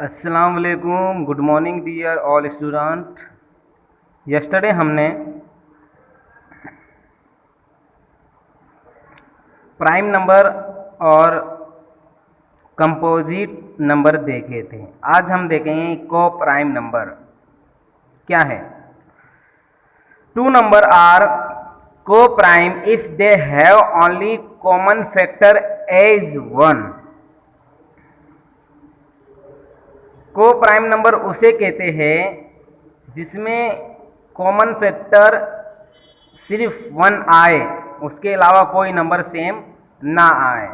अस्सलाम वालेकुम, good morning dear all student. Yesterday हमने प्राइम नंबर और कंपोजिट नंबर देखे थे। आज हम देखेंगे को प्राइम नंबर क्या है। Two number are coprime if they have only common factor as one. Coprime number उसे कहते हैं जिसमें कॉमन फैक्टर सिर्फ वन आए, उसके अलावा कोई नंबर सेम ना आए।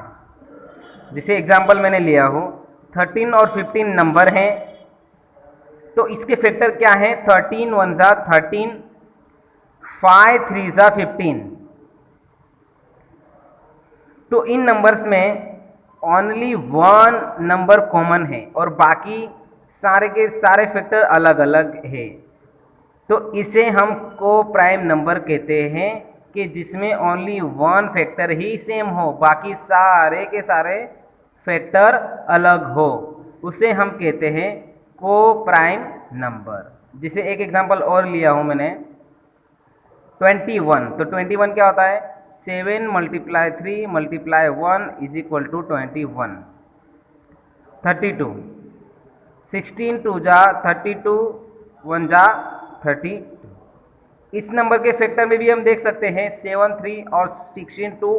जैसे एग्जांपल मैंने लिया हो 13 और 15 नंबर हैं, तो इसके फैक्टर क्या हैं? 13 वन ज़ा 13, 5 3 ज़ा 15। तो इन नंबर्स में ओनली वन नंबर कॉमन है और बाकी सारे के सारे फैक्टर अलग अलग है। तो इसे हम को प्राइम नंबर कहते हैं कि जिसमें ओनली वन फैक्टर ही सेम हो, बाकी सारे के सारे फैक्टर अलग हो, उसे हम कहते हैं को प्राइम नंबर। जिसे एक एग्जांपल और लिया हूं मैंने 21। तो 21 क्या होता है? 7 × 3 × 1 = 21। 32, 16 2 ज़ा 32, 1 ज़ा 32। इस नंबर के फैक्टर में भी हम देख सकते हैं 7 3 और 16 2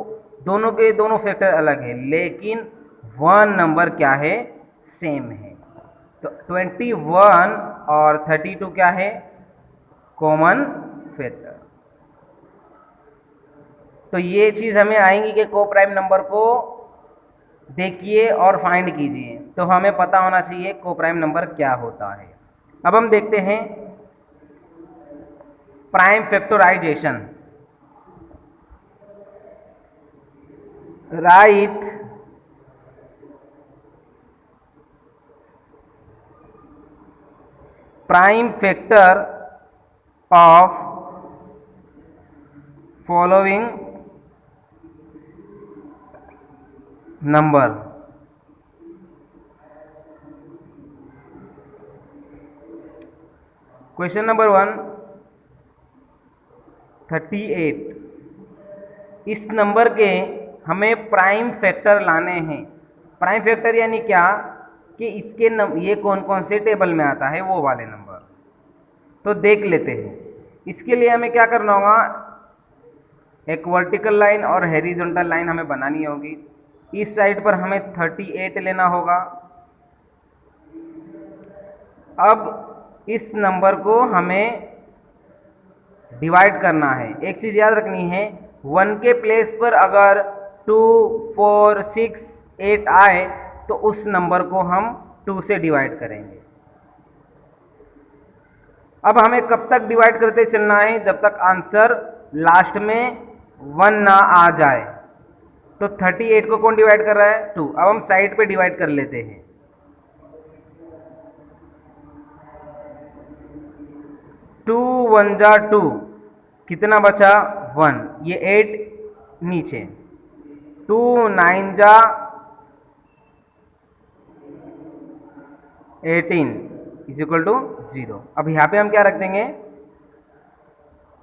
दोनों के दोनों फैक्टर अलग है, लेकिन वन नंबर क्या है? सेम है। तो 21 और 32 क्या है? Common factor. तो ये चीज़ हमें आएंगी कि को प्राइम नंबर को देखिए और फाइंड कीजिए, तो हमें पता होना चाहिए को प्राइम नंबर क्या होता है। अब हम देखते हैं prime factorisation. Write prime factor of following number. Question number 1, 38। इस नंबर के हमें प्राइम फैक्टर लाने हैं। प्राइम फैक्टर यानी क्या कि इसके ये कौन कौन से टेबल में आता है, वो वाले नंबर। तो देख लेते हैं। इसके लिए हमें क्या करना होगा? एक वर्टिकल लाइन और हॉरिजॉन्टल लाइन हमें बनानी होगी। इस साइड पर हमें 38 लेना होगा। अब इस नंबर को हमें डिवाइड करना है। एक चीज़ याद रखनी है, 1 के प्लेस पर अगर 2 4 6 8 आए तो उस नंबर को हम 2 से डिवाइड करेंगे। अब हमें कब तक डिवाइड करते चलना है? जब तक आंसर लास्ट में 1 ना आ जाए। तो 38 को कौन डिवाइड कर रहा है? 2। अब हम साइड पे डिवाइड कर लेते हैं। 2 1 ज़ा 2, कितना बचा? 1। ये 8 नीचे। 2 9 ज़ा 18 = 0। अब यहाँ पे हम क्या रख देंगे?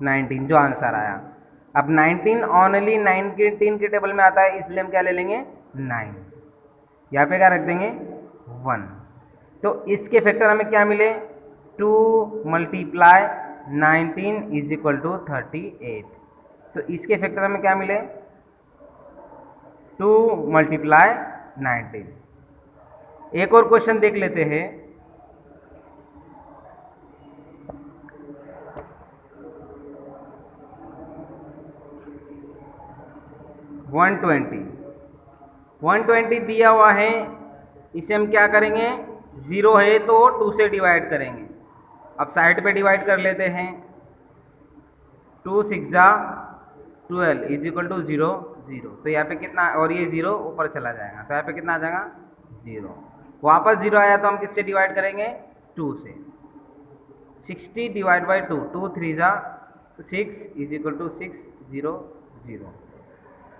19, जो आंसर आया। अब 19 ओनली 19 के टेबल में आता है, इसलिए हम क्या ले लेंगे? 9। यहाँ पे क्या रख देंगे? 1। तो इसके फैक्टर हमें क्या मिले? 2 × 19 = 38। तो इसके फैक्टर हमें क्या मिले? 2 × 19। एक और क्वेश्चन देख लेते हैं। वन 120 दिया हुआ है। इसे हम क्या करेंगे? 0 है तो 2 से डिवाइड करेंगे। अब साइड पे डिवाइड कर लेते हैं। 2 6 ज़ा 12 = 0 0। तो यहाँ पे कितना? और ये 0 ऊपर चला जाएगा, तो यहाँ पे कितना आ जाएगा? 0। वापस 0 आया तो हम किससे डिवाइड करेंगे? 2 से। 60 / 2, 2 3 ज़ा 6 = 6 0 0।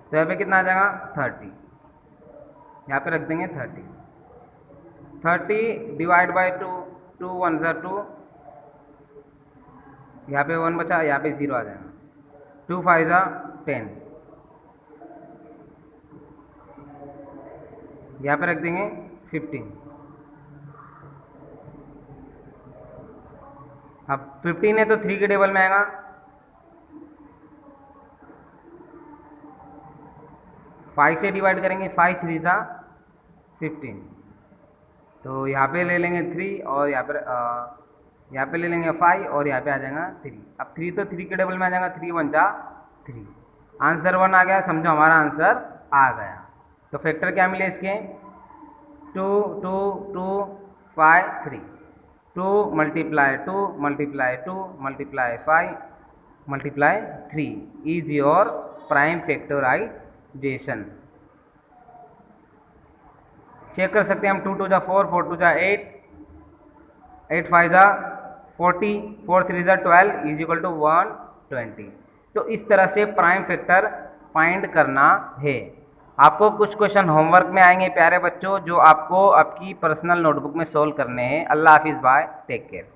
तो यहाँ पे कितना आ जाएगा? 30। यहाँ पे रख देंगे 30। 30 डिवाइड बाई 2, 2 1 ज़ा 2, यहाँ पे 1 बचा, यहाँ पे 0 आ जाएगा, 2 5 ज़ा 10, यहाँ पे रख देंगे 15। अब 15 है तो 3 के टेबल में आएगा, 5 से डिवाइड करेंगे, 5 3 ज़ा 15, तो यहाँ पे ले लेंगे 3 और यहाँ पे ले लेंगे 5 और यहाँ पे आ जाएगा 3। अब 3 तो 3 के टेबल में आ जाएगा, 3 1 ज़ा 3, आंसर 1 आ गया, समझो हमारा आंसर आ गया। तो फैक्टर क्या मिले इसके, 2 2 2 5 3, 2 multiply 2 multiply 2 multiply 5 multiply 3 is your prime factorisation. Check कर सकते हैं हम, 2 2 ज़ा 4, 4 2 ज़ा 8, 8 5 ज़ा 40, 4 3 ज़ा 12 इज इक्वल टू 120। तो इस तरह से प्राइम फैक्टर फाइंड करना है। आपको कुछ क्वेश्चन होमवर्क में आएंगे प्यारे बच्चों, जो आपको आपकी पर्सनल नोटबुक में सोल्व करने हैं। अल्लाह हाफिज़, बाय, टेक केयर।